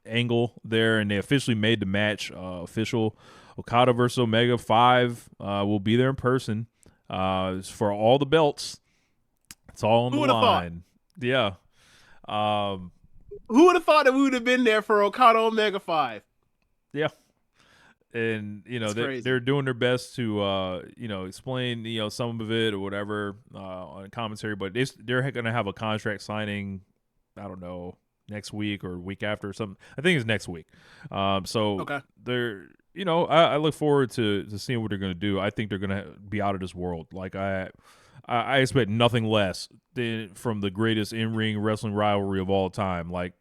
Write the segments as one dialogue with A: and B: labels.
A: angle there, and they officially made the match official. Okada versus Omega 5 will be there in person for all the belts. It's all on
B: Who
A: the
B: would have thought?
A: line. Yeah. Um,
B: Who would have thought that we would have been there for Okada Omega 5?
A: yeah. And
B: It's
A: they're
B: crazy.
A: doing their best to explain some of it or whatever on commentary, but they're going to have a contract signing. I don't know, next week or week after or something. I think it's next week. So
B: Okay.
A: they're I look forward to seeing what they're going to do. I think they're going to be out of this world. Like I expect nothing less than from the greatest in ring wrestling rivalry of all time. Like,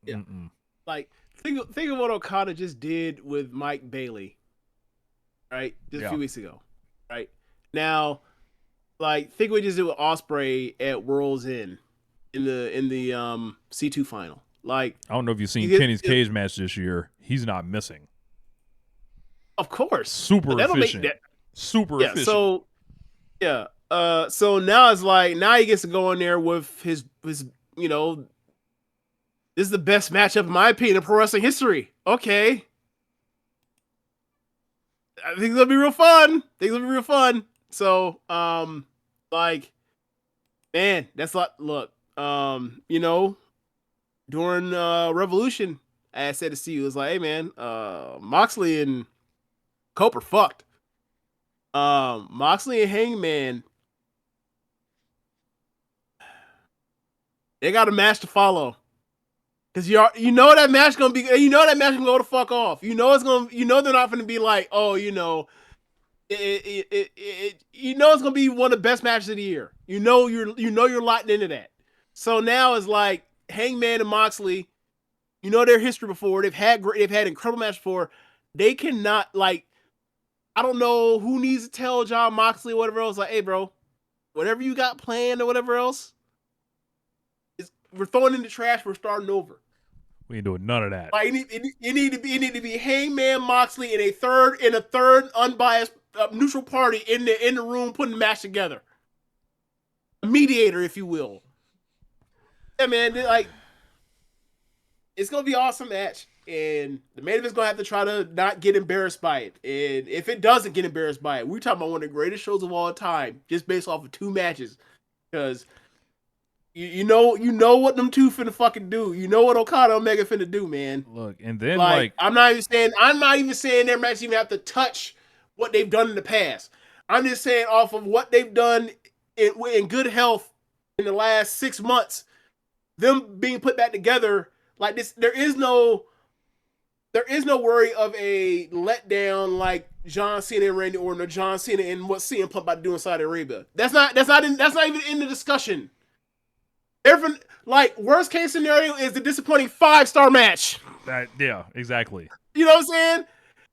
B: Yeah.
A: mm-mm.
B: Like think of what Okada just did with Mike Bailey, right? Just a
A: Yeah.
B: few weeks ago, right? Now, like think what he just did with Osprey at World's End in the C2 final. Like
A: I don't know if you've seen
B: you get
A: Kenny's cage match this year. He's not missing.
B: of course, but
A: Super
B: that'll make
A: efficient.
B: that
A: Super
B: yeah.
A: efficient.
B: So yeah, so now it's like now he gets to go in there with his this is the best matchup in my opinion in pro wrestling history. Okay, I think it'll be real fun. I think it'll be real fun. So, like, man, that's like, look, during Revolution, I said to see you, it was like, hey, man, Moxley and Cope are fucked. Moxley and Hangman, they got a match to follow. Cause you know that match gonna be, that match gonna go the fuck off. They're not gonna be like, oh, it's gonna be one of the best matches of the year. You're locked into that. So now it's like Hangman and Moxley. You know their history before. They've had incredible matches before. They cannot like. I don't know who needs to tell John Moxley or whatever else. Like, hey, bro, whatever you got planned or whatever else, we're throwing in the trash. We're starting over.
A: We ain't doing none of that.
B: Like you need to be Hangman Moxley in a third unbiased neutral party in the room putting the match together. A mediator, if you will. Yeah, man, like it's gonna be an awesome match. And the main event's gonna have to try to not get embarrassed by it. And if it doesn't get embarrassed by it, we're talking about one of the greatest shows of all time, just based off of 2 matches. Because you know what them two finna fucking do. You know what Okada Omega finna do, man.
A: Look, and then
B: Like I'm not even saying their match even have to touch what they've done in the past. I'm just saying off of what they've done in good health in the last 6 months, them being put back together like this, there is no worry of a letdown like John Cena and Randy Orton or John Cena and what CM Punk about to do in Saudi Arabia. That's not even in the discussion. Like worst case scenario is the disappointing 5-star match.
A: Yeah, exactly.
B: You know what I'm saying?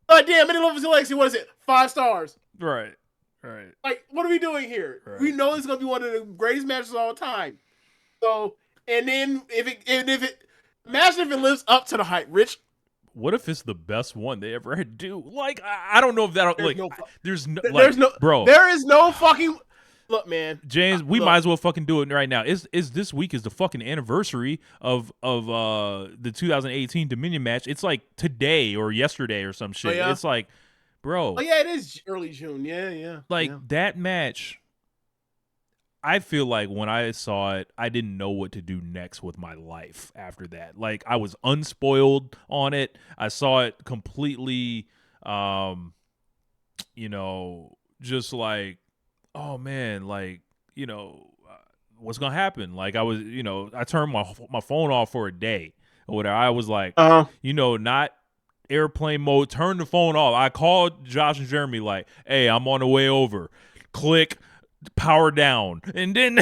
B: Like damn, Middle of his legacy. What is it? 5 stars.
A: Right.
B: Like what are we doing here?
A: Right.
B: We know it's gonna be one of the greatest matches of all time. So and then imagine if it lives up to the hype, Rich.
A: What if it's the best one they ever had to do? Like I don't know if that'll
B: there's there is no fucking. Look, man,
A: James, we might as well fucking do it right now. Is this week is the fucking anniversary of the 2018 Dominion match? It's like today or yesterday or some shit.
B: Oh, yeah?
A: It's like, bro.
B: Oh yeah, it is early June. Yeah.
A: Like that match. I feel like when I saw it, I didn't know what to do next with my life after that. Like I was unspoiled on it. I saw it completely, just like, oh man, like, what's gonna happen? Like I was, I turned my phone off for a day or whatever. I was like, not airplane mode. Turn the phone off. I called Josh and Jeremy like, hey, I'm on the way over. Click, power down, and then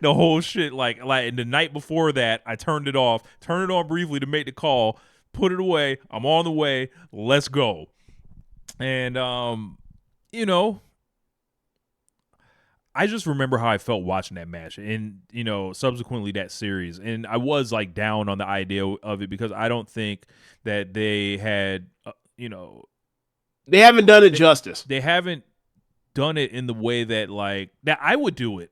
A: the whole shit. Like the night before that, I turned it off. Turned it on briefly to make the call. Put it away. I'm on the way. Let's go. And I just remember how I felt watching that match and, subsequently that series. And I was like down on the idea of it because I don't think that they had,
B: they haven't done it justice.
A: They haven't done it in the way that I would do it,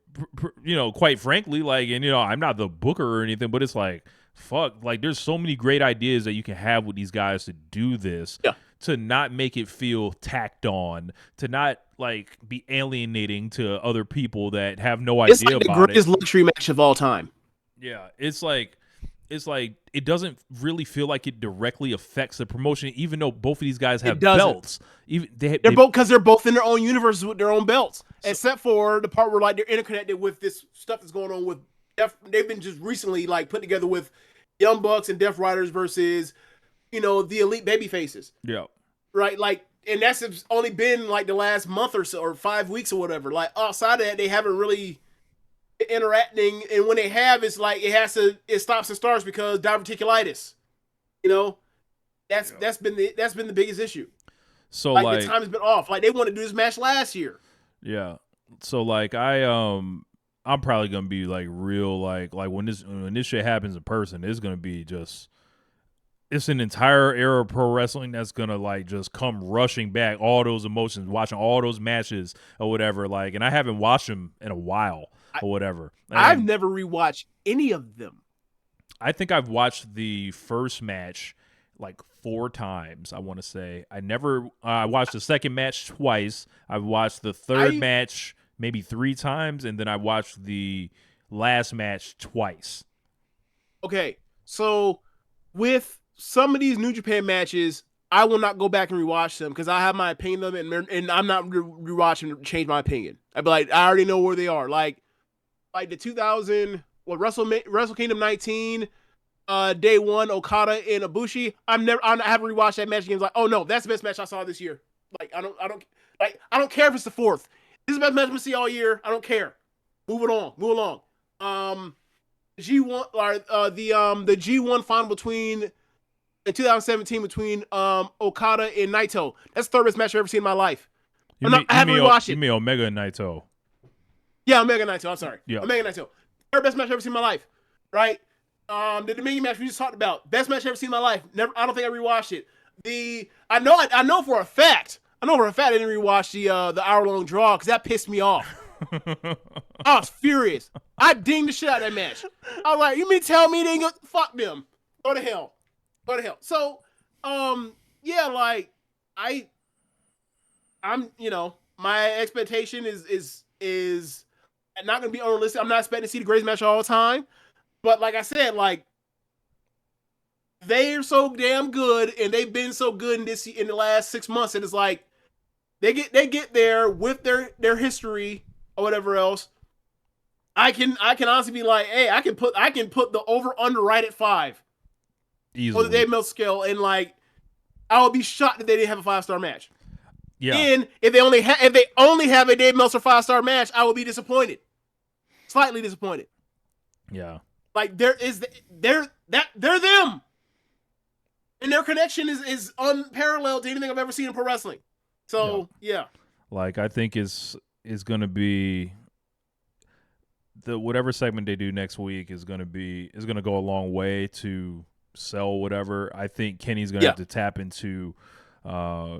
A: quite frankly, like, and, I'm not the booker or anything, but it's like, fuck, like there's so many great ideas that you can have with these guys to do this.
B: Yeah.
A: To not make it feel tacked on, to not like be alienating to other people that have no idea
B: it's like
A: about
B: the greatest luxury match of all time.
A: Yeah, it's like it doesn't really feel like it directly affects the promotion, even though both of these guys have belts. Even
B: they're both because they're both in their own universes with their own belts, except for the part where like they're interconnected with this stuff that's going on with they've been just recently like put together with Young Bucks and Death Riders versus the Elite Baby Faces.
A: Yeah.
B: Right, like, and that's only been like the last month or so, or 5 weeks or whatever. Like outside of that, they haven't really interacting, and when they have, it's like it stops and starts because diverticulitis. That's been the biggest issue.
A: So
B: like the time has been off. Like they wanted to do this match last year.
A: Yeah. So like I'm probably gonna be like real like when this shit happens in person, it's gonna be just. It's an entire era of pro wrestling that's gonna like just come rushing back, all those emotions, watching all those matches or whatever. Like, and I haven't watched them in a while or whatever. And
B: I've never rewatched any of them.
A: I think I've watched the first match like 4 times. I want to say I watched the second match twice. I've watched the third match maybe 3 times, and then I watched the last match twice.
B: Okay, so with some of these New Japan matches, I will not go back and rewatch them because I have my opinion of them, and I'm not rewatching to change my opinion. I'd be like, I already know where they are. Like the 2000 Wrestle Kingdom 19, day 1 Okada and Ibushi. I haven't rewatched that match again. It's like, oh no, that's the best match I saw this year. Like I don't care if it's the 4th. This is the best match we see all year. I don't care. Move along. G1 or the G1 final in 2017 between Okada and Naito. That's the 3rd best match I've ever seen in my life. I haven't rewatched it.
A: You mean Omega and Naito?
B: Yeah, Omega and Naito. I'm sorry.
A: Yeah.
B: Omega and Naito. 3rd best match I've ever seen in my life. Right? The Dominion match we just talked about. Best match I've ever seen in my life. I don't think I rewatched it. I know for a fact I didn't rewatch the hour-long draw because that pissed me off. I was furious. I dinged the shit out of that match. I was like, you mean tell me they ain't gonna fuck them? Go to hell. So, yeah, like I'm my expectation is not gonna be unrealistic. I'm not expecting to see the greatest match all the time, but like I said, like they're so damn good, and they've been so good in the last 6 months, and it's like they get there with their history or whatever else. I can honestly be like, hey, I can put the over under right at 5.
A: Easily.
B: For the Dave Meltzer scale, and like I would be shocked if they didn't have a 5-star match.
A: Yeah.
B: And if they only have a Dave Meltzer 5-star match, I will be disappointed. Slightly disappointed.
A: Yeah.
B: Like they're them. And their connection is unparalleled to anything I've ever seen in pro wrestling. So yeah.
A: Like I think is gonna be whatever segment they do next week is gonna go a long way to sell whatever. I think Kenny's gonna have to tap into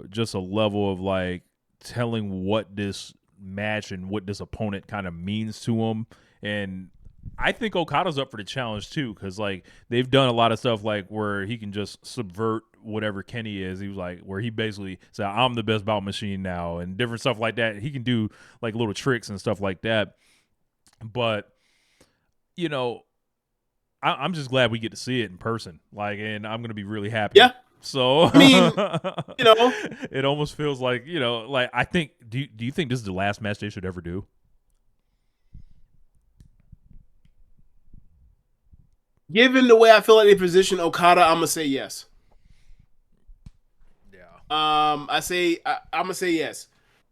A: just a level of like telling what this match and what this opponent kind of means to him. And I think Okada's up for the challenge too, because like they've done a lot of stuff like where he can just subvert whatever Kenny is. He was like where he basically said, I'm the best bout machine now, and different stuff like that. He can do like little tricks and stuff like that. But I'm just glad we get to see it in person. Like, and I'm gonna be really happy.
B: Yeah.
A: So
B: I mean,
A: it almost feels like like I think. Do you think this is the last match they should ever do?
B: Given the way I feel like they position Okada, I'm gonna say yes.
A: Yeah.
B: I'm gonna say yes.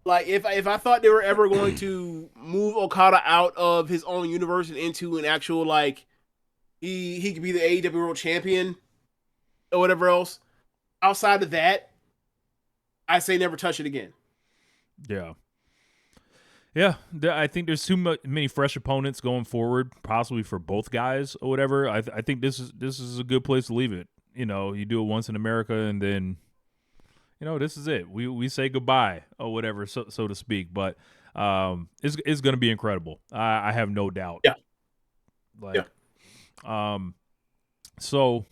B: Like if I thought they were ever going to move Okada out of his own universe and into an actual like he could be the AEW World Champion or whatever else. Outside of that, I say never touch it again.
A: Yeah. Yeah, I think there's too many fresh opponents going forward, possibly for both guys or whatever. I think this is a good place to leave it. You do it once in America, and then, this is it. We say goodbye or whatever, so to speak. But it's going to be incredible. I have no doubt.
B: Yeah.
A: Like, So